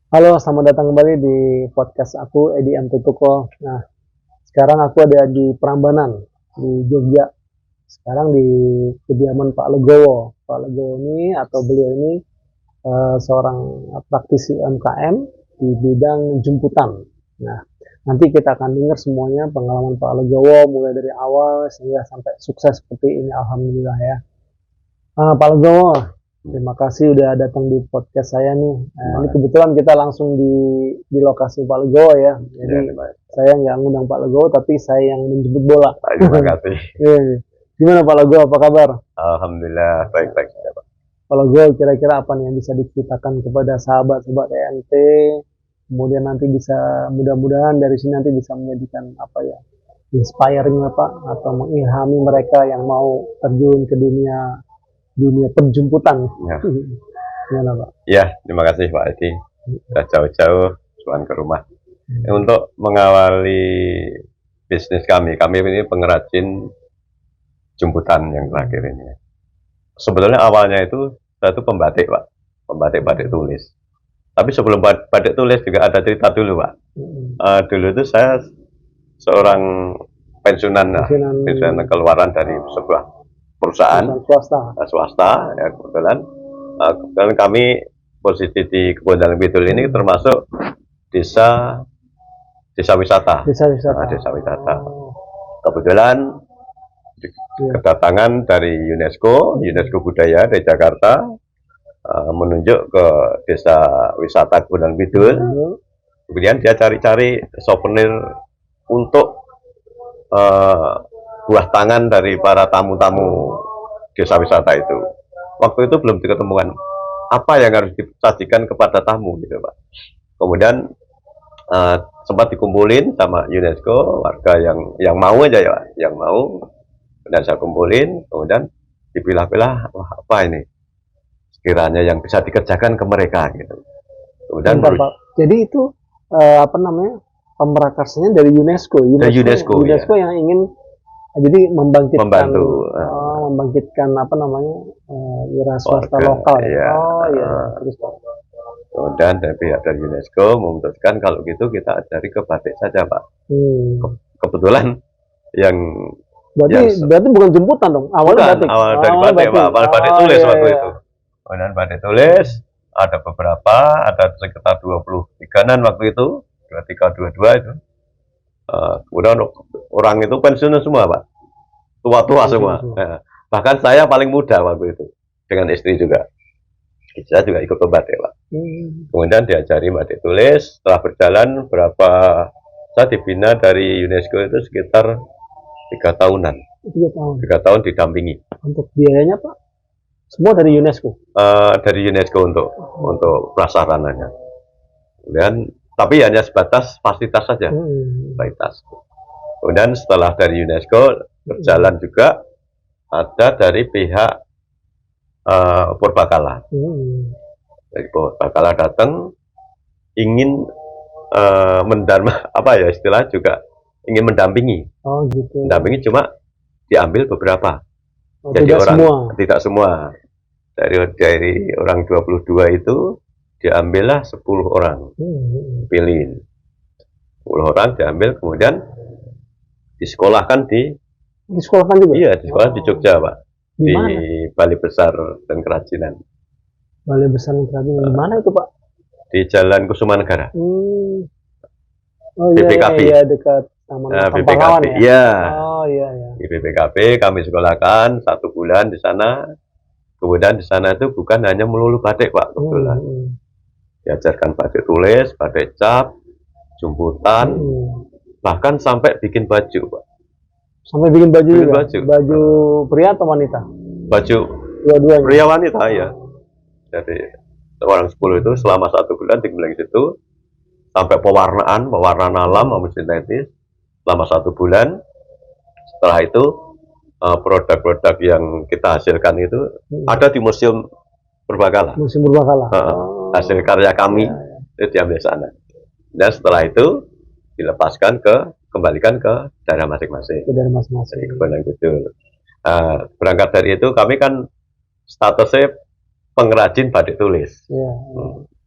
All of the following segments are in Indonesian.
Halo, selamat datang kembali di podcast aku, Edi M. Tutuko. Nah, sekarang aku ada di Prambanan, di Jogja. Sekarang di kediaman Pak Legowo. Pak Legowo ini atau beliau ini seorang praktisi UMKM di bidang jemputan. Nah, nanti kita akan dengar semuanya pengalaman Pak Legowo mulai dari awal sehingga sampai sukses seperti ini. Alhamdulillah ya. Pak Legowo, terima kasih udah datang di podcast saya nih. Ini kebetulan kita langsung di lokasi Pak Legowo ya. Jadi saya nggak ngundang Pak Legowo, tapi saya yang menjemput bola. Terima kasih. Gimana Pak Legowo, apa kabar? Alhamdulillah baik-baik saja, Pak. Pak Legowo, kira-kira apa nih yang bisa diceritakan kepada sahabat-sahabat EMT? Kemudian nanti bisa mudah-mudahan dari sini nanti bisa menjadikan apa ya, inspiring Pak, atau mengilhami mereka yang mau terjun ke dunia penjemputan. Ya. Gimana Pak? Ya, terima kasih Pak Edi. Sudah jauh-jauh cuman ke rumah. Untuk mengawali bisnis kami ini pengrajin jemputan yang terakhir ini. Sebetulnya awalnya itu saya itu pembatik Pak, pembatik tulis. Tapi sebelum batik tulis juga ada cerita dulu Pak. Dulu itu saya seorang pensiunan keluaran dari sebuah perusahaan swasta ya kebetulan kami posisi di Kebon Dalam Kidul ini termasuk desa wisata. Desa wisata. Kebetulan kedatangan dari UNESCO Budaya dari Jakarta menunjuk ke desa wisata Kebon Dalam Kidul. Kemudian dia cari-cari souvenir untuk buah tangan dari para tamu-tamu desa wisata itu. Waktu itu belum diketemukan apa yang harus disajikan kepada tamu gitu Pak. Kemudian sempat dikumpulin sama UNESCO, warga yang mau aja ya Pak, yang mau. Dan saya kumpulin, kemudian dipilah-pilah, wah apa ini sekiranya yang bisa dikerjakan ke mereka gitu. Kemudian Pak. Jadi itu apa namanya, pemrakarsanya dari UNESCO yang ingin jadi membangkitkan apa namanya wira swasta lokal. Ya. Terus kemudian dari pihak dari UNESCO memutuskan kalau gitu kita ajari ke batik saja Pak. Kebetulan yang berarti bukan jemputan dong, awalnya batik. Awal dari batik Pak, batik tulis waktu itu. Kemudian batik tulis ada beberapa, ada sekitar 23-an waktu itu, 23, 22 itu. Kemudian orang itu pensiun semua Pak, tua-tua semua. Bahkan saya paling muda waktu itu, dengan istri juga. Saya juga ikut batik Pak. Kemudian diajari batik tulis. Setelah berjalan saya dibina dari UNESCO itu sekitar 3 tahunan. 3 tahun didampingi. Untuk biayanya Pak? Semua dari UNESCO? Dari UNESCO untuk prasarananya. Kemudian tapi hanya sebatas fasilitas saja, fasilitas. Kemudian setelah dari UNESCO berjalan juga ada dari pihak Purbakala. Dari Purbakala datang ingin apa ya istilah juga ingin mendampingi. Oh gitu. Mendampingi cuma diambil beberapa. Jadi tidak semua. Dari orang 22 itu diambillah 10 orang. Pilih 10 orang diambil, kemudian disekolahkan juga? Iya, di sekolah di Jogja Pak. Di Balai Besar dan Kerajinan. Balai Besar dan Kerajinan di mana itu Pak? Di Jalan Kusumanegara. Oh BPKB. Iya, dekat Taman BPKB ya. Iya. Oh iya. Di BPKB kami sekolahkan 1 bulan di sana. Kemudian di sana itu bukan hanya melulu batik Pak, kebetulan. Diajarkan batik tulis, batik cap, jemputan, bahkan sampai bikin baju Pak. Sampai bikin baju juga? Baju pria atau wanita? Baju dua-duanya? Pria wanita ya. Jadi orang 10 itu selama 1 bulan tinggal di situ sampai pewarnaan alam maupun sintetis selama 1 bulan. Setelah itu produk-produk yang kita hasilkan itu ada di Museum Purbakala. Hasil karya kami itu diambil sana. Dan setelah itu kembalikan ke daerah masing-masing. Ke daerah masing-masing. Berangkat dari itu kami kan statusnya pengrajin batik tulis.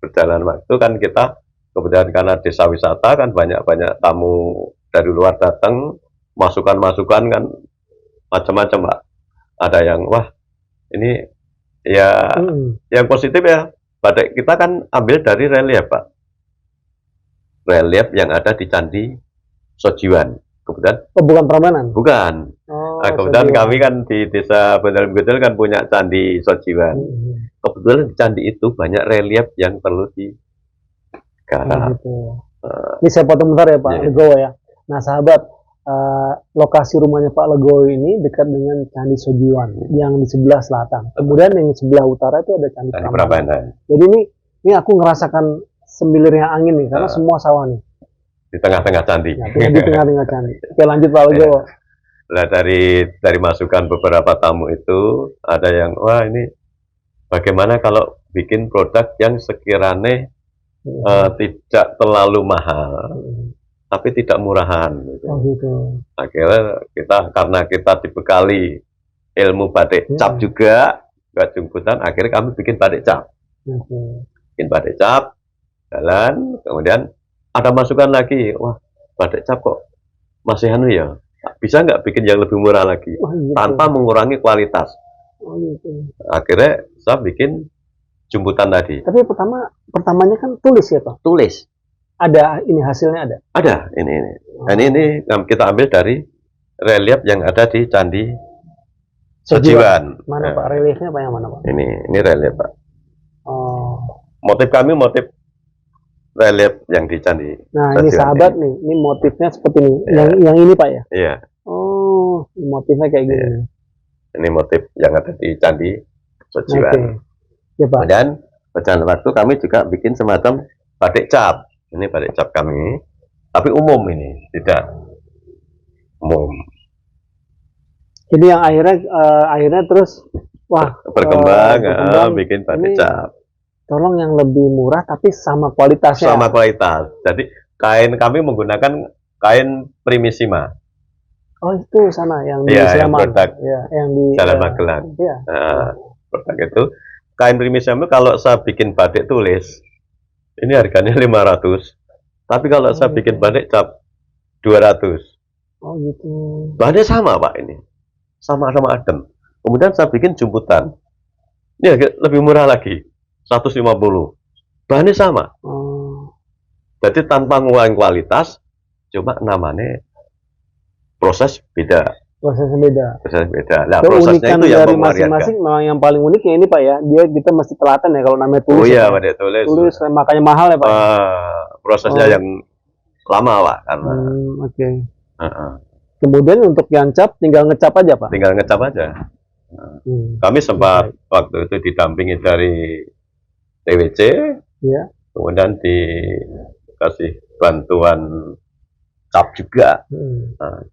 berjalan waktu kan kita kemudian karena desa wisata kan banyak tamu dari luar datang, masukan-masukan kan macam-macam Pak. Ada yang wah ini ya yang positif ya, batik kita kan ambil dari relief Pak. Relief yang ada di Candi Sojiwan. Kemudian bukan Prambanan. bukan. Nah, kemudian Sojiwan. kami kan di desa Bener-Bener kan punya Candi Sojiwan. Kebetulan di candi itu banyak relief yang perlu digarap. Gitu. Ini saya potong bentar ya Pak Legowo ya. Nah sahabat, lokasi rumahnya Pak Legowo ini dekat dengan Candi Sojiwan yang di sebelah selatan. Kemudian yang sebelah utara itu ada Candi Prambanan. Jadi ini aku ngerasakan semilirnya angin nih, karena semua sawah nih. Di tengah-tengah candi. Ya, di tengah-tengah candi. Oke lanjut Pak Legowo. Nah dari masukan beberapa tamu itu ada yang wah ini bagaimana kalau bikin produk yang sekiranya tidak terlalu mahal, tapi tidak murahan. Gitu. Akhirnya karena kita dibekali ilmu batik cap juga, nggak jemputan, akhirnya kami bikin batik cap. Bikin batik cap, jalan, kemudian ada masukan lagi, wah batik cap kok masih ya, bisa nggak bikin yang lebih murah lagi, tanpa mengurangi kualitas. Gitu. Akhirnya saya bikin jemputan tadi. Tapi pertamanya kan tulis ya Pak? Tulis. Ada ini hasilnya ada? Ada, ini. Dan ini kita ambil dari relief yang ada di Candi Sojiwan. Mana Pak? Reliefnya Pak yang mana Pak? Ini relief Pak. Motif kami motif relief yang di Candi Nah Sojiwan ini sahabat nih, ini motifnya seperti ini. Yang ini Pak ya? Iya. Oh, motifnya kayak gini. Ini motif yang ada di Candi Sojiwan. Ya, Pak. Kemudian berjalan waktu kami juga bikin semacam batik cap. Ini batik cap kami, tapi umum ini, tidak umum. Jadi yang akhirnya terus berkembang bikin batik cap. Tolong yang lebih murah tapi sama kualitasnya. Sama kualitas. Jadi kain kami menggunakan kain Primissima. Oh itu sana yang di Sleman. Yang di Jalan Magelang. Iya. Produk itu kain Primissima kalau saya bikin batik tulis ini harganya 500. Tapi kalau saya bikin batik cap 200. Oh gitu. Bahannya sama Pak ini. Sama-sama adem. Kemudian saya bikin jemputan. Ini lebih murah lagi. 150. Bahannya sama. Jadi tanpa ngurangi kualitas, cuma namanya proses beda. Prosesnya beda. Prosesnya beda. Nah, prosesnya itu yang dari masing-masing memang yang paling unik ya ini Pak ya. Kita mesti telaten ya kalau namanya tulis. Oh iya, ya, tulis. Tulis makanya mahal ya Pak. Prosesnya yang lama Pak karena. Oke. Kemudian untuk yang cap tinggal ngecap aja Pak. Tinggal ngecap aja. Kami sempat waktu itu didampingi dari TWC. Ya. Kemudian dikasih bantuan cap juga.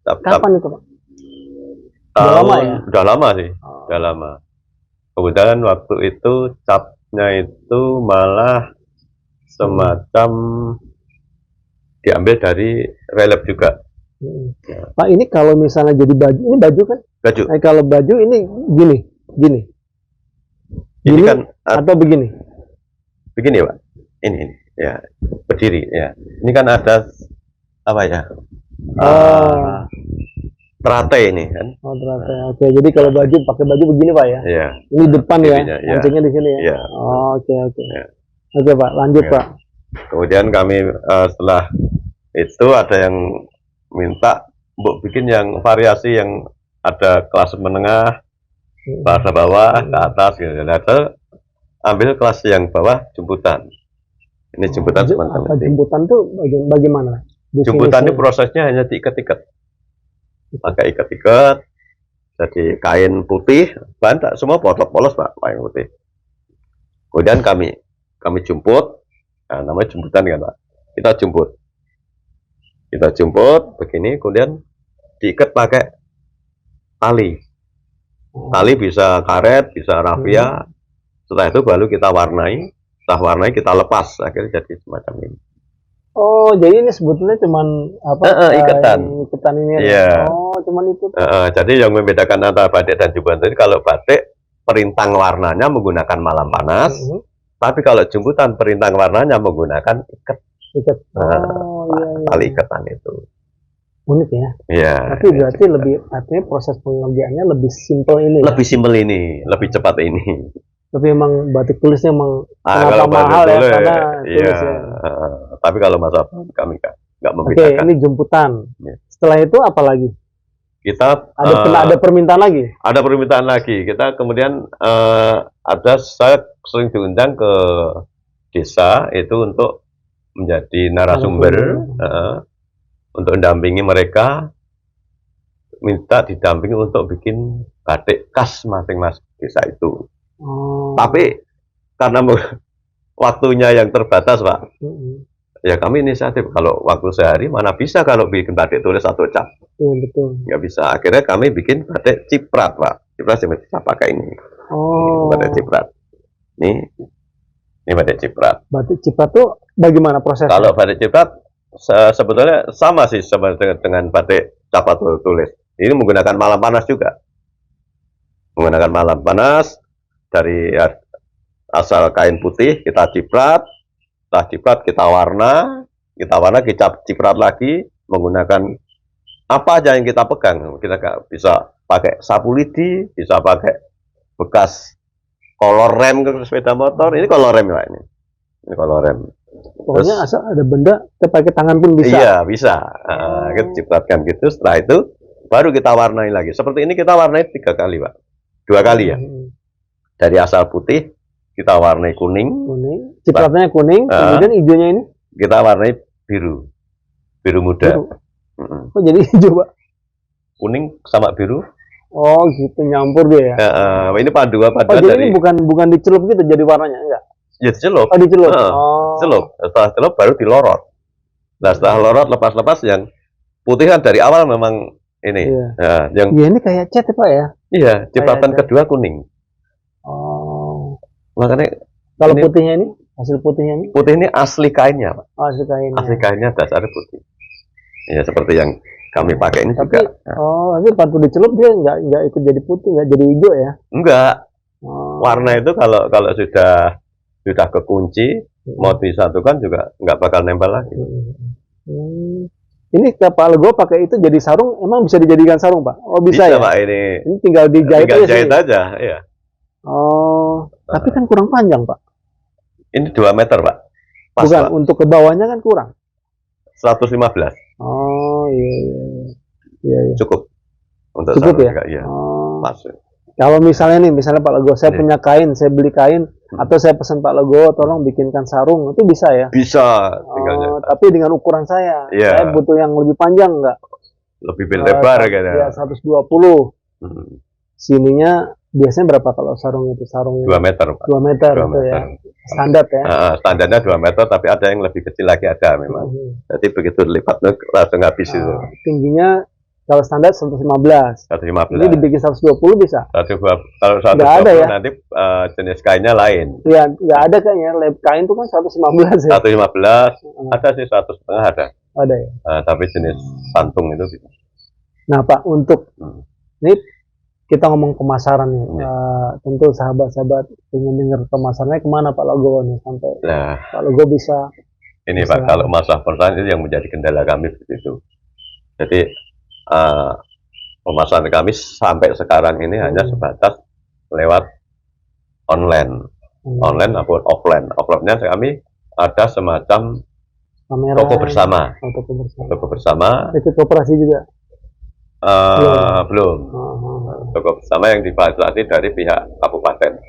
Kapan itu Pak? Udah lama sih, udah lama. Kemudian waktu itu capnya itu malah semacam diambil dari relief juga. Pak ini kalau misalnya jadi baju, ini baju kan? Baju. Kalau baju ini gini. Ini kan atau begini? Begini Pak. Ini ya berdiri ya. Ini kan ada apa ya? Teratai ini kan. Teratai. Oke, jadi kalau baju pakai baju begini Pak ya? Iya. Ini depan ya, kancingnya di sini ya. Iya. Oke. Ya. Oke Pak, lanjut Pak. Kemudian kami setelah itu ada yang minta bikin yang variasi yang ada kelas menengah, kelas bawah, ke atas gitu. Nah, ambil kelas yang bawah jemputan. Ini jemputan semacam ini. Jemputan tuh bagaimana? Jemputan ini prosesnya hanya diikat-ikat. Pakai ikat-ikat, jadi kain putih, bahan semua polos Pak, kain putih. Kemudian kami jemput, nah, namanya jemputan kan Pak. Kita jemput begini, kemudian diikat pakai tali. Tali bisa karet, bisa rafia. Setelah itu baru kita warnai, kita lepas, akhirnya jadi semacam ini. Oh, jadi ini sebetulnya cuman ikatan. Ikatan ini. Yeah. Oh, cuman itu. Jadi yang membedakan antara batik dan jemputan itu kalau batik perintang warnanya menggunakan malam panas, Tapi kalau jemputan perintah warnanya menggunakan ikat, Ikat. Oh, iya, iya. tali ikatan itu. Unik ya. Iya. Tapi berarti lebih, artinya proses pengerjaannya lebih simpel ini. Lebih simpel ini, lebih cepat ini. Tapi emang batik tulisnya emang Kalau kenapa mahal ya, tulis, karena iya. tulis ya. Tapi kalau masa kami nggak Oke, membedakan. ini jemputan. Iya. Setelah itu apa lagi? Kita Ada permintaan lagi? ada permintaan lagi. Kita kemudian saya sering diundang ke desa itu untuk menjadi narasumber, untuk mendampingi mereka, minta didampingi untuk bikin batik khas masing-masing desa itu. Oh. Tapi karena waktunya yang terbatas, Pak, ya kami inisiatif. Kalau waktu sehari mana bisa kalau bikin batik tulis atau cap? Iya, betul. Nggak bisa. Akhirnya kami bikin batik ciprat, Pak. Ciprat yang kita pakai ini. Oh. Batik ciprat. Ini batik ciprat. Batik ciprat tuh bagaimana prosesnya? Kalau batik ciprat sebetulnya sama sih dengan batik cap atau tulis. Ini menggunakan malam panas juga. Menggunakan malam panas dari asal kain putih kita ciprat, setelah ciprat kita warna, kita ciprat lagi menggunakan apa aja yang kita pegang. Kita bisa pakai sapu lidi, bisa pakai bekas kolor rem ke sepeda motor. Ini kolor rem lah ini. Ini kolor rem. Pokoknya asal ada benda, kita pakai tangan pun bisa. Iya, bisa. Kita cipratkan gitu. Setelah itu baru kita warnai lagi. Seperti ini kita warnai 3 kali, Pak. 2 kali ya. Dari asal putih kita warnai kuning. Cipratnya kuning, kemudian hijaunya ini kita warnai biru muda. Oh, jadi hijau, Pak? Kuning sama biru. Oh, gitu, nyampur dia ya. Ini paduan jadi dari. ini bukan dicelup gitu jadi warnanya, enggak? Ya dicelup. Oh, dicelup. Celup. Setelah celup baru dilorot. Nah, setelah lorot lepas yang putih kan dari awal memang ini. Iya. Yang ini kayak cat ya, Pak ya? Iya, cipratan kedua kuning. Oh. Makanya kalau putihnya ini, hasil putihnya ini? Putih ini asli kainnya, Pak. Oh, asli kainnya. Asli kainnya dasarnya putih. Ya seperti yang kami pakai ini tapi, juga. Tapi waktu dicelup dia nggak ikut jadi putih, nggak jadi hijau ya? Enggak. Warna itu kalau sudah kekunci, mau disatukan juga nggak bakal nempel lagi. Ini Pak Legowo pakai itu jadi sarung, emang bisa dijadikan sarung, Pak? Oh, bisa ya? Pak, ini tinggal dijahit aja, iya. Oh, tapi kan kurang panjang, Pak. Ini 2 meter, Pak. Pas, bukan, Pak. Untuk ke bawahnya kan kurang. 115. Oh, iya. Cukup. Untuk cukup ya? Iya. Pas. Kalau misalnya Pak Legowo, saya punya kain, saya beli kain, atau saya pesan Pak Legowo, tolong bikinkan sarung, itu bisa ya? Bisa. Tapi dengan ukuran saya, saya butuh yang lebih panjang nggak? Lebih lebar kayaknya. Ya, 120. Sininya biasanya berapa kalau sarung itu? Sarung 2 meter, Pak. 2 meter, 2 meter. Ya? Standar ya? Standarnya 2 meter, tapi ada yang lebih kecil lagi ada memang. Jadi begitu dilipat langsung habis itu. Tingginya kalau standar 115. 115. Ini dibikin 120 bisa? Kalau 120 ada ya? Nanti jenis kainnya lain. Iya, nggak ada kayaknya. Lab kain itu kan 115 ya? 115, ada sih 1,5 ada. Ada ya? Tapi jenis santung itu bisa. Nah, Pak, untuk ini kita ngomong pemasaran nih. Tentu sahabat-sahabat ingin dengar pemasarannya kemana Pak Legowo nih sampai Pak Legowo bisa. Ini Pak, kalau masalah pemasaran itu yang menjadi kendala kami begitu. Jadi pemasaran kami sampai sekarang ini hanya sebatas lewat online maupun offline. Offline-nya kami ada semacam toko bersama. Toko bersama. Itu koperasi juga? Belum. Toko bersama yang difasilitasi dari pihak Kabupaten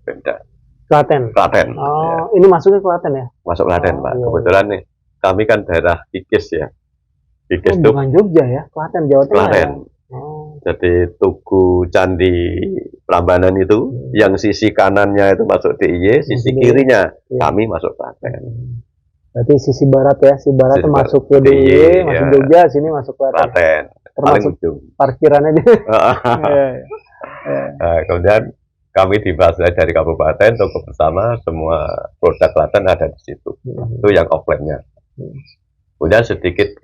Pemda. Klaten. Ya. Ini masuknya Klaten ya? Masuk Klaten, Pak. Iya. Kebetulan nih, kami kan daerah Kikis ya. Kikis itu bukan Jogja ya, Klaten, Jawa Tengah. Klaten. Ya? Jadi Tugu Candi Prambanan itu, yang sisi kanannya itu masuk DIY, sisi kirinya kami masuk Klaten. Berarti sisi barat ya, sisi barat itu masuk ke DIY, masuk Jogja, sini masuk Klaten. Termasuk parkirannya dia. Kemudian kami difasilitasi dari kabupaten, toko bersama, semua produk Klaten ada di situ. Itu yang offline-nya. Kemudian sedikit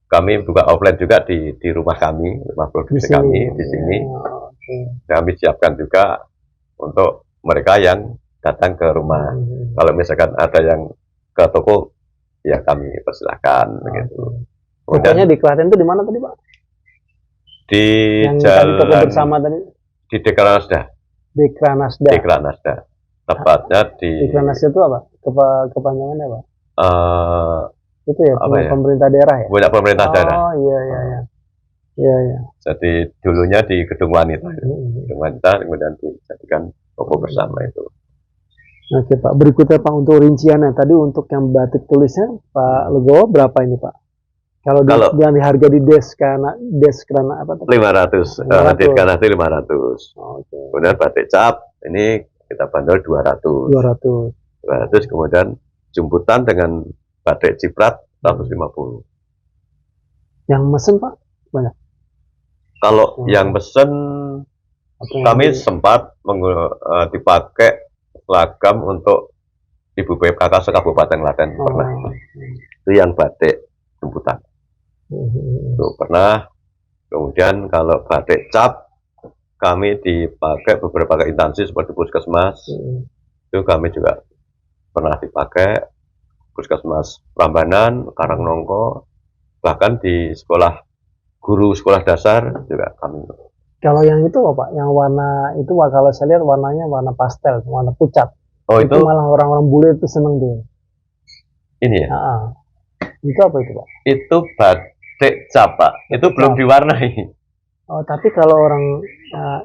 kami buka offline juga di rumah kami, rumah produksi kami di sini. Kami siapkan juga untuk mereka yang datang ke rumah. Kalau misalkan ada yang ke toko, ya kami persilahkan begitu. Pokoknya di Klaten itu di mana tadi Pak? Di Yang tadi toko jalan bersama tadi? di Dekranasda. Dekranasda. Dekranasda. Tepatnya di Dekranasda itu apa? Kepanjangannya apa? Itu ya, apa ya? pemerintah daerah ya? Punya pemerintah daerah. Oh iya iya iya. Iya iya. Jadi dulunya di Gedung Wanita. Gedung Wanita kemudian dijadikan toko bersama itu. Oke Pak, berikutnya Pak untuk rinciannya tadi untuk yang batik tulisnya Pak Legowo berapa ini Pak? Kalau yang harga di Deskrana apa? 500, Deskrana 500. Oke. Kemudian batik cap ini kita bandol 200. 200 kemudian jumputan dengan batik ciprat 150. Yang mesen Pak banyak. Kalau yang pesen kami sempat dipakai seragam untuk Ibu PKK se-Kabupaten Klaten pernah. Itu yang batik jemputan. Itu pernah. Kemudian kalau batik cap kami dipakai beberapa instansi seperti Puskesmas. Itu kami juga pernah dipakai Puskesmas Prambanan, Karangnongko, bahkan di sekolah guru sekolah dasar juga kami. Kalau yang itu Pak, yang warna itu kalau saya lihat warnanya warna pastel, warna pucat. Oh itu malah orang-orang bule itu seneng tuh. Ini ya? Itu apa itu Pak? Itu batik cap Pak, itu belum diwarnai. Oh tapi kalau orang,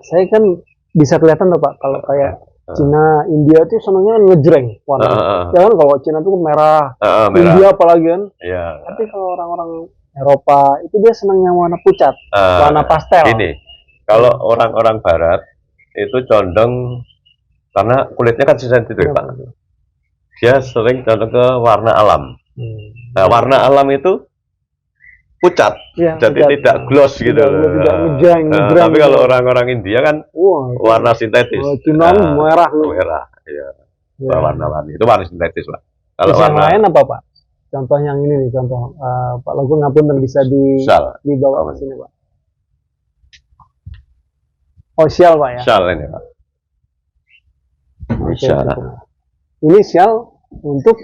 saya kan bisa kelihatan tuh Pak, kalau kayak Cina, India tuh senengnya ngejreng warna. Ya kan kalau Cina tuh merah, India apalagi kan. Iya. Tapi kalau orang-orang Eropa itu dia senangnya warna pucat, warna pastel. Ini kalau orang-orang Barat itu condong karena kulitnya kan sensitif Pak. Dia sering condong ke warna alam. Nah, warna alam itu pucat, jadi pucat. Tidak gloss gitu. Tidak ngejreng. Tapi kalau orang-orang India kan warna sintetis. Cina merah. Merah, iya. Warna-warni itu warna sintetis Pak. Kalau warna lain apa Pak? Contoh yang ini nih, contoh Pak Logo ngapunten bisa dibawa ke sini Pak. Oh sial Pak ya? Sial ini Pak. Ini sial untuk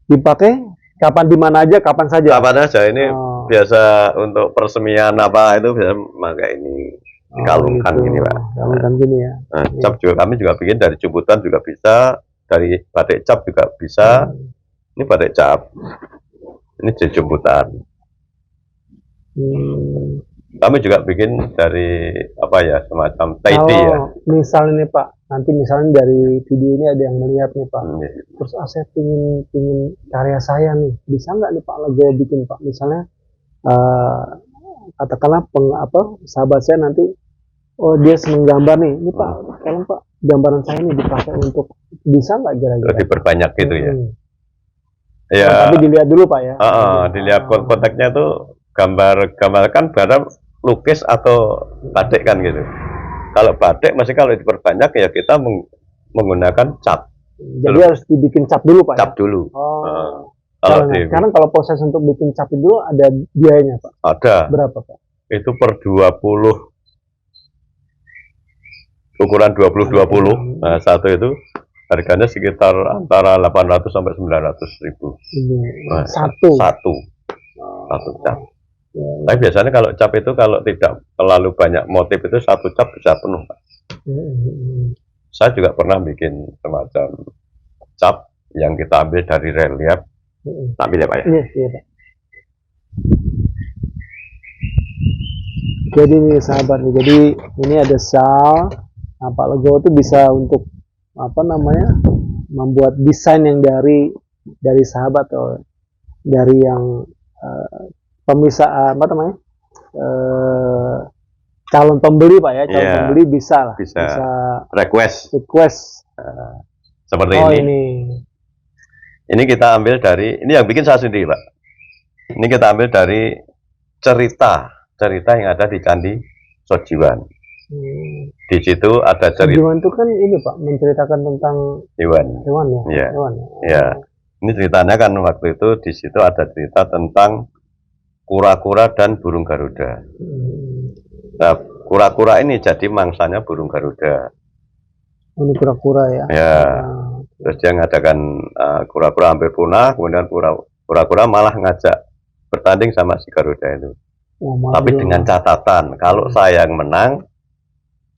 dipakai kapan di mana aja, kapan saja. Kapan aja ini biasa untuk persemian apa itu bisa memakai ini dikalungkan gitu. Gini Pak. Kalungkan gini ya. Nah, cap juga kami juga bikin dari jemputan juga bisa, dari batik cap juga bisa. Ini batik cap, ini jemputan. Kami juga bikin dari apa ya, semacam taiti ya. Misal ini Pak, nanti misalnya dari video ini ada yang melihat nih Pak, terus saya pingin karya saya nih, bisa nggak nih Pak Legowo bikin Pak? Misalnya katakanlah sahabat saya nanti, oh dia seneng gambar nih, ini Pak, tolong Pak gambaran saya nih dipakai untuk, bisa nggak kira-kira? Diperbanyak gitu ya. Ya. Tapi dilihat dulu Pak ya. Dilihat konteksnya tuh gambarkan barang lukis atau batik kan gitu. Kalau batik masih kalau diperbanyak ya kita menggunakan cap. Jadi harus dibikin cap dulu Pak. Cap dulu. Sekarang kalau proses untuk bikin cap dulu ada biayanya Pak. Ada. Berapa Pak? Itu per 20 ukuran 20-20. Nah, satu itu harganya sekitar antara 800 sampai 900 ribu. Satu cap. Tapi biasanya kalau cap itu kalau tidak terlalu banyak motif itu satu cap bisa penuh Pak. Saya juga pernah bikin semacam cap yang kita ambil dari relief. Ambil ya Pak ya. Iya Pak. Jadi nih sahabat nih, jadi ini ada shawl. Nah, Pak Legowo itu bisa untuk membuat desain yang dari sahabat atau dari yang pemisah calon pembeli Pak ya, calon pembeli bisa request seperti ini kita ambil dari, ini yang bikin saya sendiri Pak. Ini kita ambil dari cerita yang ada di Candi Sojiwan. Di situ ada cerita. Sojiwan itu kan ini Pak, menceritakan tentang hewan ya. Ya. Ini ceritanya kan waktu itu di situ ada cerita tentang kura-kura dan burung Garuda. Nah, kura-kura ini jadi mangsanya burung Garuda. Ini kura-kura ya. Ya, Nah, terus dia ngadakan kura-kura hampir punah, kemudian kura-kura malah ngajak bertanding sama si Garuda itu. malah Tapi juga- dengan catatan, kalau saya yang menang,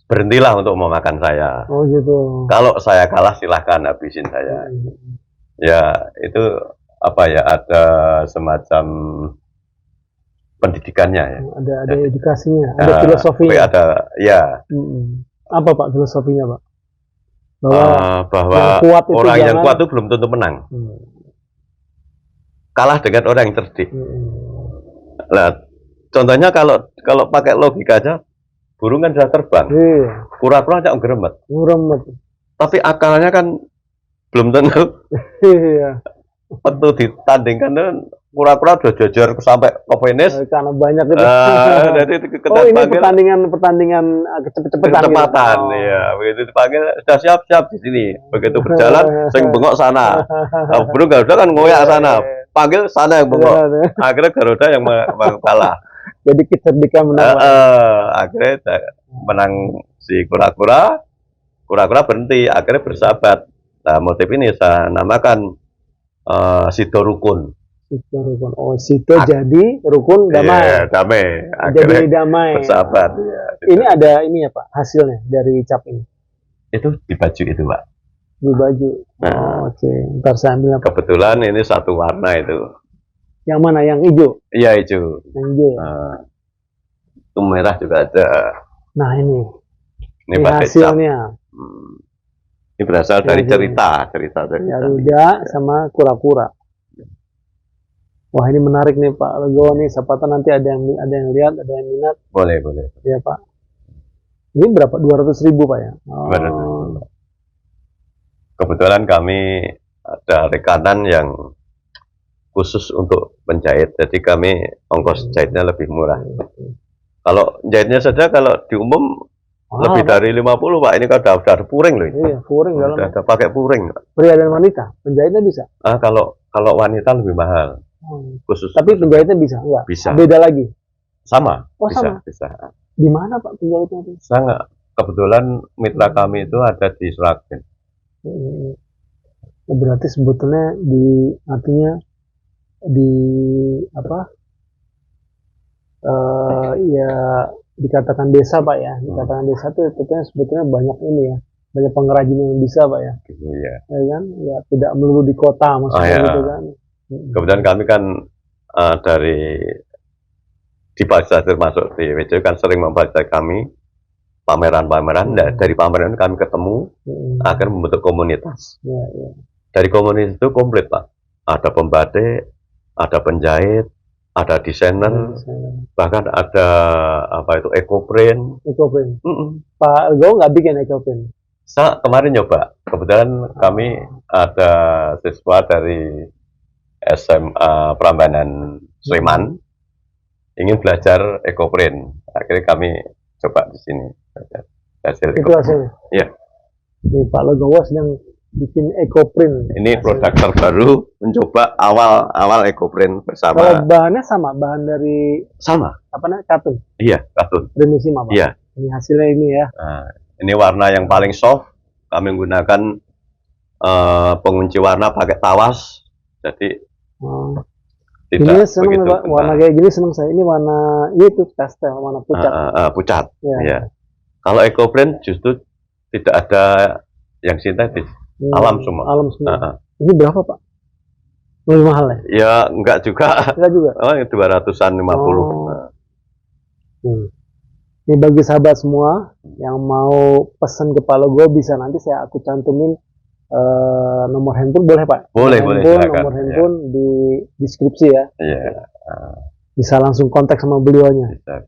berhentilah untuk memakan saya. Oh gitu. Kalau saya kalah, silahkan habisin saya. Ya, itu apa ya, ada semacam pendidikannya ya. Ada edukasinya, ada Tapi filosofinya. ada, ya, Apa Pak filosofinya Pak? Bahwa bahwa yang kuat itu orang yang jangan- kuat itu belum tentu menang. Kalah dengan orang yang cerdik. Nah, contohnya kalau pakai logika aja, burung kan sudah terbang, Iya, kura-kura aja ngeremet. nguremet. Tapi akalnya kan belum tentu. Iya. Waktu ditandingkan kan kura-kura udah jajar sampai ke finish. Karena banyak itu. Jadi kita Oh ini panggil pertandingan cepet-cepetan. kecepatan, gitu. ya. Begitu dipanggil sudah siap-siap di sini. Begitu berjalan, sing bengok sana. Nah, burung Garuda kan ngoyak sana, panggil sana yang bengok. Akhirnya Garuda yang kalah. Jadi kecerdikan menang. Akhirnya menang si kura-kura. Kura-kura berhenti, akhirnya bersahabat. Nah, motif ini saya namakan Sido Rukun. Sido rukun. Oh, Sido jadi rukun damai. Iya, damai. Jadi Akhirnya damai. bersahabat. Ya, Ini ada ini ya Pak, hasilnya dari cap ini itu di baju itu, Pak. di baju. Nah. Oke. Ntar saya ambil apa? Kebetulan ini satu warna itu. Yang mana? Yang hijau. Iya, hijau. Yang hijau. Ya? Itu merah juga ada. Nah ini Ini pakai cap. hasilnya. Ini berasal dari cerita dari Garuda sama kura-kura. Wah ini menarik nih Pak Legowo nih. Siapa tahu nanti ada yang lihat, ada yang minat. Boleh. Ya Pak. Ini berapa? 200.000 Pak ya? Oh. 200.000. Kebetulan kami ada rekanan yang khusus untuk penjahit, jadi kami ongkos jahitnya lebih murah. Kalau jahitnya saja kalau di umum lebih dari 50 Pak, ini kan udah ada puring loh. Iya, puring dalam. Udah ada pakai puring. Pria dan wanita, penjahitnya bisa. Kalau wanita lebih mahal, khusus. Tapi penjahitnya bisa, enggak? Bisa. Beda lagi. Sama. Oh, bisa, sama. bisa. Di mana Pak penjahitnya itu? Sangat. Kebetulan mitra kami itu ada di Sragen. Berarti sebetulnya artinya di apa? Ya dikatakan desa Pak ya. Dikatakan desa itu sebetulnya banyak ini ya. Banyak pengrajin yang bisa Pak ya. Iya. Ya kan? Ya tidak melulu di kota maksudnya gitu kan. Kebetulan kami kan dari di Pasar termasuk di WC kan sering membaca kami pameran-pameran. Nah, dari pameran kami ketemu, akhirnya membentuk komunitas. Ya. Dari komunitas itu komplit Pak. Ada pembatik, ada penjahit, ada desainer, bahkan ada apa itu ekoprint. Ekoprint. Pak Legowo nggak bikin ekoprint? Saya kemarin nyoba. Kebetulan kami ada siswa dari SMA Prambanan Sleman ingin belajar ekoprint. Akhirnya kami coba di sini. Hasil Itu hasilnya? Iya. Di Pak Legowo sedang bikin ekoprint. Ini produk terbaru, mencoba awal ekoprint bersama. Kalau bahannya sama, bahan dari Sama. apa namanya? Katun. Iya, katun. Remisi Pak. Iya. Ini hasilnya ini ya. Nah, ini warna yang paling soft. Kami menggunakan pengunci warna pakai tawas. Jadi ini tidak seneng begitu Pak, warna kayak gini seneng saya. Ini warna ini tuh pastel, warna pucat. pucat. Ya. Ya. Kalau ekoprint justru tidak ada yang sintetis, alam semua. Alam semua. Ini berapa Pak? Lebih mahal ya? Ya enggak juga. Enggak juga. 250. Ini bagi sahabat semua yang mau pesan ke Pak Legowo bisa, nanti aku cantumin nomor handphone, boleh Pak? Boleh, silakan. Nomor handphone di deskripsi ya. Iya. Bisa langsung kontak sama beliaunya. Bisa.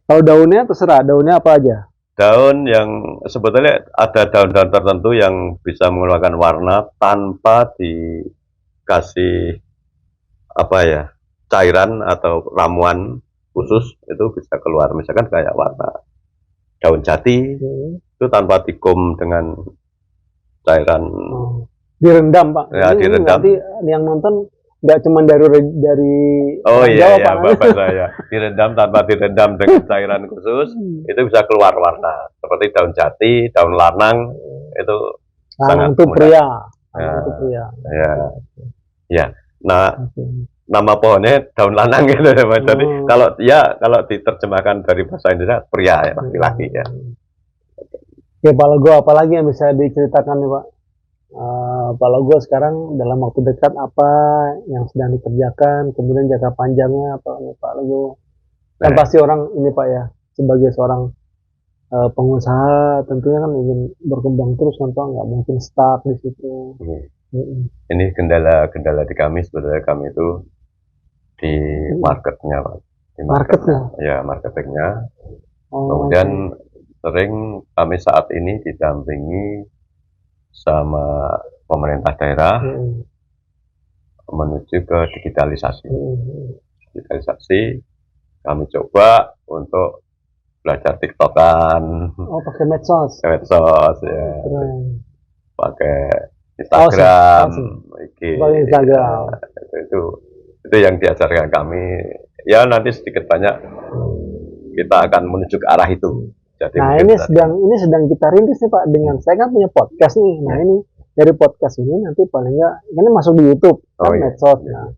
Kalau daunnya terserah, daunnya apa aja? Daun yang sebetulnya ada daun-daun tertentu yang bisa mengeluarkan warna tanpa dikasih apa ya, cairan atau ramuan khusus, itu bisa keluar. Misalkan kayak warna daun jati itu tanpa dikum dengan cairan. Direndam Pak. Ya, direndam. Nanti yang nonton nggak cuma dari Oh orang iya Jawa, iya, Pak. Bapak saya direndam tanpa direndam dengan cairan khusus itu bisa keluar warna seperti daun jati, daun lanang itu Lanang sangat itu mudah. pria, Ya, lanang itu pria. ya, ya. Nah, Oke. nama pohonnya daun lanang gitu ya, Pak. Jadi Oh. kalau diterjemahkan dari bahasa Indonesia pria ya, laki-laki ya. Ya, Pak Logo, apalagi yang bisa diceritakan nih Pak? Pak Logo sekarang dalam waktu dekat apa yang sedang dikerjakan, kemudian jangka panjangnya apa nih Pak Logo? Kan Nah, pasti orang ini Pak ya, sebagai seorang pengusaha tentunya kan ingin berkembang terus kan Pak, nggak mungkin stuck di situ. ini kendala di kami sebenarnya kami itu di marketnya, Pak. Di Marketnya? Ya, marketingnya. Oh, Kemudian sering kami saat ini didampingi sama pemerintah daerah menuju ke digitalisasi. Digitalisasi kami coba untuk belajar TikTokan, Oh, pakai medsos. medsos ya, Keren. pakai Instagram, IG, Pakai Instagram. ya, itu yang diajarkan kami. Ya nanti sedikit banyak kita akan menuju ke arah itu. Jadi Nah, mungkin ini sedang kita rintis nih Pak dengan saya kan punya podcast nih. Nah, ini dari podcast ini nanti paling nggak ini masuk di YouTube kan, Oh, iya. medsos. Nah,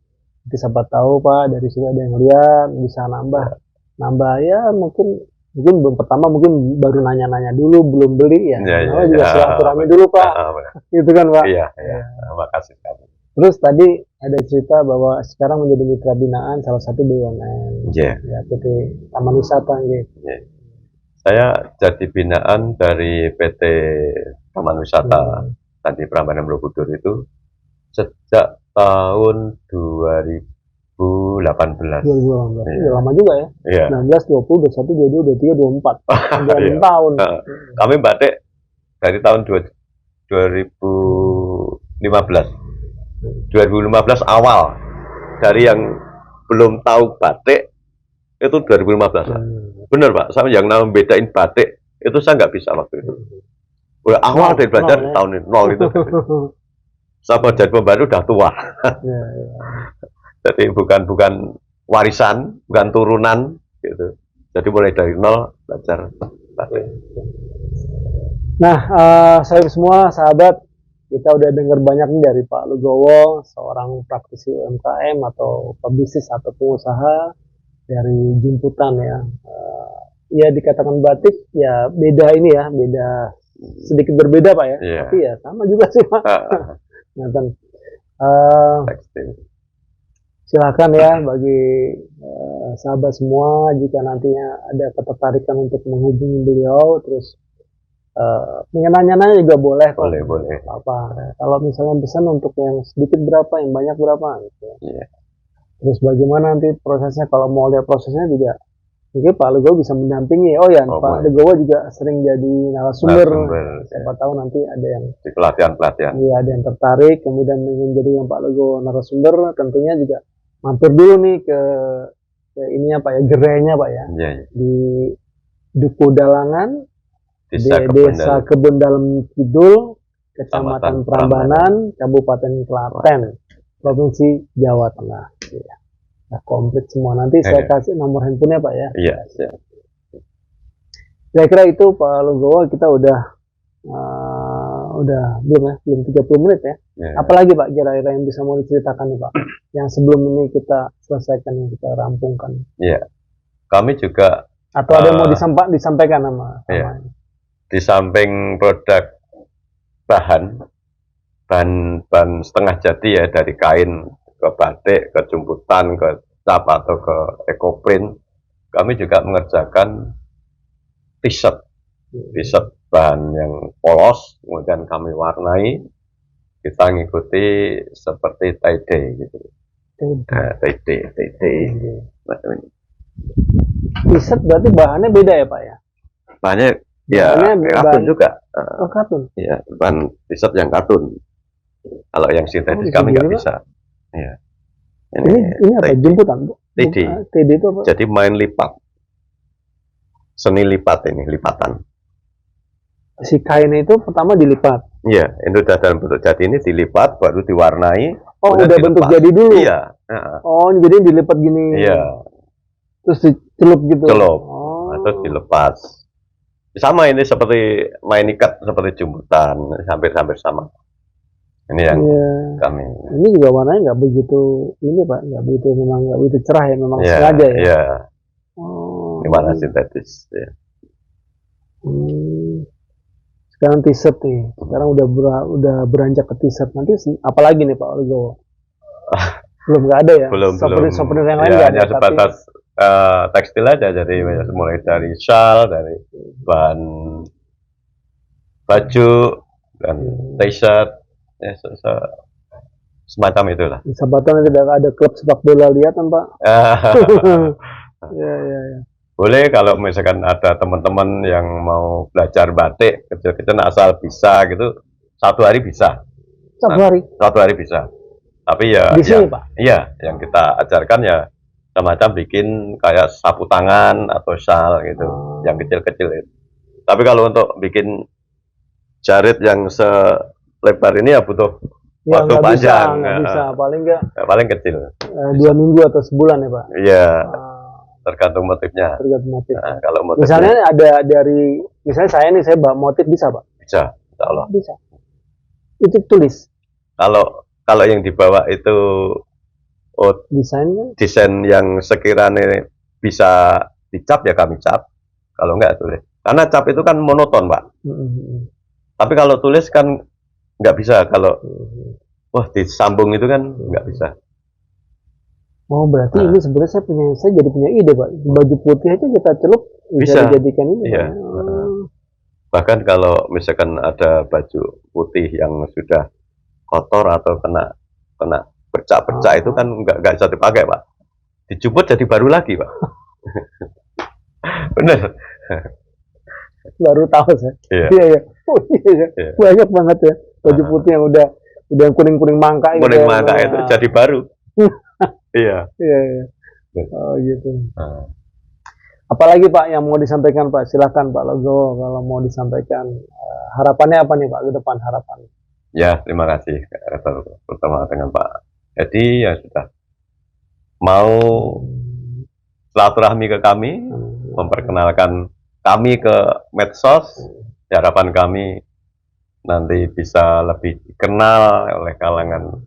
nanti siapa tahu Pak dari situ ada yang lihat bisa nambah ya mungkin belum pertama mungkin baru nanya-nanya dulu belum beli ya. Ya, juga silaturahmi dulu Pak. Gitu kan Pak. Iya, terima kasih sekali. Terus tadi ada cerita bahwa sekarang menjadi mitra binaan salah satu BUMN. Iya. Ya, PT Taman Wisata gitu. Yeah. Saya jadi binaan dari PT Taman Wisata tadi Prambanan Borobudur itu sejak tahun 2018. 2018. Iya. Udah lama juga ya. Iya. 19, 20, 21, 22, 23, 24. 9 Iya. tahun. Kami batik dari tahun 2015. 2015 awal. Dari yang belum tahu batik itu 2015. Bener Pak, sama yang namanya bedain batik itu saya nggak bisa waktu itu. Udah awal dari belajar ya. tahun ini, nol itu. Sama jadi pembantu udah tua. Ya. Jadi bukan warisan, bukan turunan gitu. Jadi mulai dari nol belajar batik. Nah, saya semua sahabat, kita udah dengar banyak nih dari Pak Legowo, seorang praktisi UMKM atau pebisnis atau pengusaha dari Jumputan ya. Ya dikatakan batik ya beda ini ya, beda sedikit berbeda Pak ya. Iya. Tapi ya sama juga sih Pak. Nah, kan, Tekstil. silakan ya bagi sahabat semua jika nantinya ada ketertarikan untuk menghubungi beliau terus pengen nanya-nanya juga boleh kok. Boleh. Apa kalau misalnya pesan untuk yang sedikit berapa yang banyak berapa gitu. Iya. Terus bagaimana nanti prosesnya kalau mau lihat prosesnya juga mungkin Pak Legowo bisa mendampingi. Oh ya, Pak Legowo juga sering jadi narasumber. Siapa tahu nanti ada yang di pelatihan. Iya, ada yang tertarik kemudian ingin jadi yang Pak Legowo narasumber, tentunya juga mampir dulu nih ke ininya Pak ya, gerainya Pak ya. Iya. Di Duku Dalangan, Desa Kebun Dalem Kidul, Kecamatan Prambanan, Kabupaten Klaten, Provinsi Jawa Tengah. Ya. Nah, komplit semua. Nanti saya kasih nomor handphonenya Pak ya. Iya. Kira-kira itu Pak Legowo, kita udah belum 30 menit ya. Apalagi Pak kira-kira yang bisa mau diceritakan nih Pak? Yang sebelum ini kita selesaikan, yang kita rampungkan. Iya. Kami juga atau ada yang mau disampaikan sama di samping produk bahan setengah jadi ya dari kain ke batik, ke jumputan, ke cap atau ke ekoprint, kami juga mengerjakan t-shirt bahan yang polos, kemudian kami warnai, kita ngikuti seperti tie-dye gitu. Tie-dye macam ini. T-shirt berarti bahannya beda ya Pak ya? Bahannya ya katun juga. Katun? Iya, bahan t-shirt yang katun. Kalau yang sintetis kami nggak bisa. Iya. Ini apa? Jumputan? TD itu apa? Jadi main lipat. Seni lipat ini, lipatan. Si kain itu pertama dilipat. Iya, itu dalam bentuk jadi ini dilipat, baru diwarnai, Oh, Kemudian udah bentuk dilepas. jadi dulu. Iya. Oh, jadi dilipat gini. Iya. Terus dicelup gitu. Celup. Oh. Terus dilepas. Sama ini seperti main ikat seperti jumbutan, hampir-hampir sama. Ini yang Iya. kami. Ini juga warnanya nggak begitu ini Pak, nggak begitu cerah ya, memang Iya, sengaja ya. iya. Oh. Ini warna sintetis. Ya. Sekarang t-shirt nih. Sekarang udah beranjak ke t-shirt. Nanti apalagi nih Pak Legowo? Belum nggak ada ya? Belum. Souvenir yang lain Ya, nggak hanya ada. sebatas tekstil aja. Jadi mulai dari shawl, dari bahan baju dan t-shirt, ya, semacam itulah. Sahabatan tidak ada klub sepak bola lihat kan Pak? Ya. Boleh kalau misalkan ada teman-teman yang mau belajar batik kecil-kecil asal bisa gitu, satu hari bisa. Satu hari bisa. Tapi ya di sini Pak? Iya, yang kita ajarkan ya semacam bikin kayak sapu tangan atau shawl gitu, yang kecil-kecil itu. Tapi kalau untuk bikin jarit yang selebar ini ya butuh waktu panjang. Nggak bisa, paling kecil. 2 minggu atau sebulan ya Pak? Iya. Tergantung motifnya. Nah, kalau motifnya, misalnya ada misalnya saya bawa motif bisa Pak? Bisa, insya Allah. Bisa. Itu tulis. Kalau yang dibawa itu desain yang sekiranya bisa dicap ya kami cap. Kalau enggak tulis. Karena cap itu kan monoton Pak. Tapi kalau tulis kan nggak bisa. Kalau disambung itu kan nggak bisa. Oh, berarti ini sebenarnya saya jadi punya ide Pak. Baju putih aja kita celup bisa dijadikan ini. Iya. Bahkan kalau misalkan ada baju putih yang sudah kotor atau kena bercak-bercak itu kan nggak bisa dipakai Pak. Dijuput jadi baru lagi Pak. Bener. Baru tahu saya. Iya. Oh, iya. Banyak banget ya baju putih yang udah kuning-kuning mangga itu jadi baru. Iya. Oh gitu. Apalagi Pak yang mau disampaikan Pak? Silakan Pak Legowo kalau mau disampaikan. Harapannya apa nih Pak ke depan harapannya? Ya, terima kasih terutama dengan Pak Edi yang sudah mau silaturahmi ke kami, memperkenalkan kami ke medsos. Harapan kami nanti bisa lebih dikenal oleh kalangan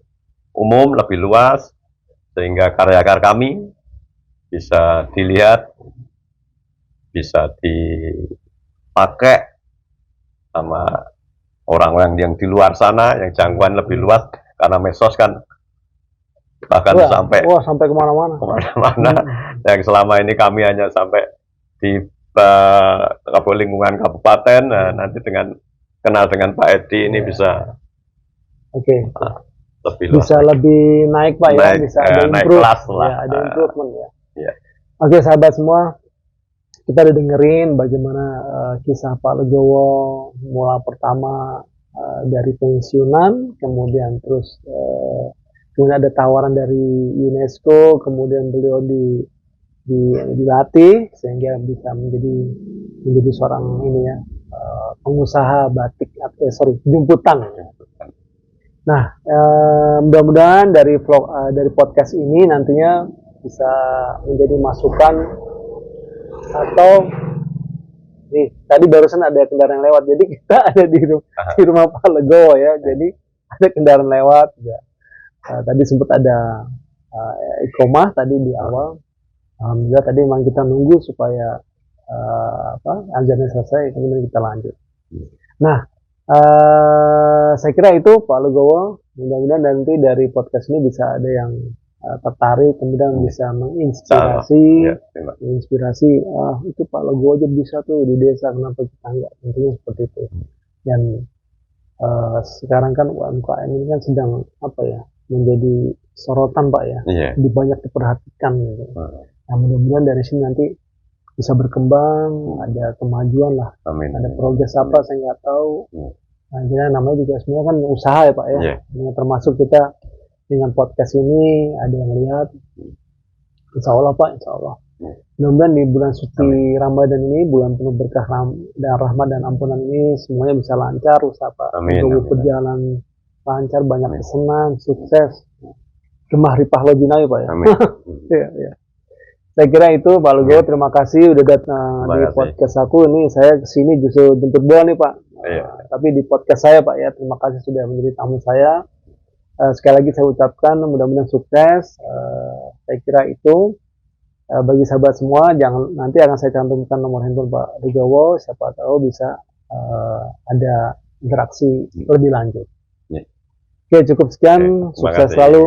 umum, lebih luas, sehingga karya-karya kami bisa dilihat, bisa dipakai sama orang-orang yang di luar sana, yang jangkauan lebih luas, karena medsos kan bahkan sampai kemana-mana. Yang selama ini kami hanya sampai di lingkungan kabupaten. Nah, nanti dengan kenal dengan Pak Edi ini bisa lebih luas, bisa lebih naik Pak ya, bisa ada naik improve, kelas lah. Ya, ada improvement ya. Ya. Oke sahabat semua, kita udah dengerin bagaimana kisah Pak Legowo mulai pertama dari pensiunan, kemudian terus kemudian ada tawaran dari UNESCO, kemudian beliau dilatih sehingga bisa menjadi seorang ini ya pengusaha batik jumputan. Nah, mudah-mudahan dari podcast ini nantinya bisa menjadi masukan atau nih tadi barusan ada kendaraan lewat, jadi kita ada di rumah Pak Legowo ya, jadi ada kendaraan lewat ya. Tadi sempat ada iqomah tadi di awal. Alhamdulillah tadi memang kita nunggu supaya azannya selesai, kemudian kita lanjut. Nah, saya kira itu Pak Legowo. Mudah-mudahan nanti dari podcast ini bisa ada yang tertarik, kemudian bisa menginspirasi, itu Pak Legowo aja bisa tuh di desa, kenapa kita enggak? Tentunya seperti itu. Dan sekarang kan UMKM ini kan sedang menjadi sorotan Pak ya, banyak diperhatikan gitu. Nah, mudah-mudahan dari sini nanti bisa berkembang, ada kemajuan lah. Amin. Ada progres apa saya nggak tahu. Nah, jadi namanya juga sebenarnya kan usaha ya Pak ya. Termasuk kita dengan podcast ini ada yang lihat. Insya Allah Pak, Insya Allah. Mudah-mudahan di bulan suci Ramadan ini, bulan penuh berkah dan rahmat dan ampunan ini semuanya bisa lancar usaha Pak. Untuk berjalan lancar, banyak Amin. pesanan, sukses. Gemah ripah logina ya Pak ya. Amin. Iya, iya. Saya kira itu Pak Legowo, terima kasih udah datang Terima di kasih. podcast aku. Ini saya kesini justru jemput bola nih Pak. Iya. Tapi di podcast saya Pak ya, terima kasih sudah menjadi tamu saya. Sekali lagi saya ucapkan mudah-mudahan sukses. Saya kira itu bagi sahabat semua, jangan nanti akan saya cantumkan nomor handphone Pak Legowo, siapa tahu bisa ada interaksi lebih lanjut. Iya. Oke, cukup sekian. Oke, terima Sukses kasih. selalu.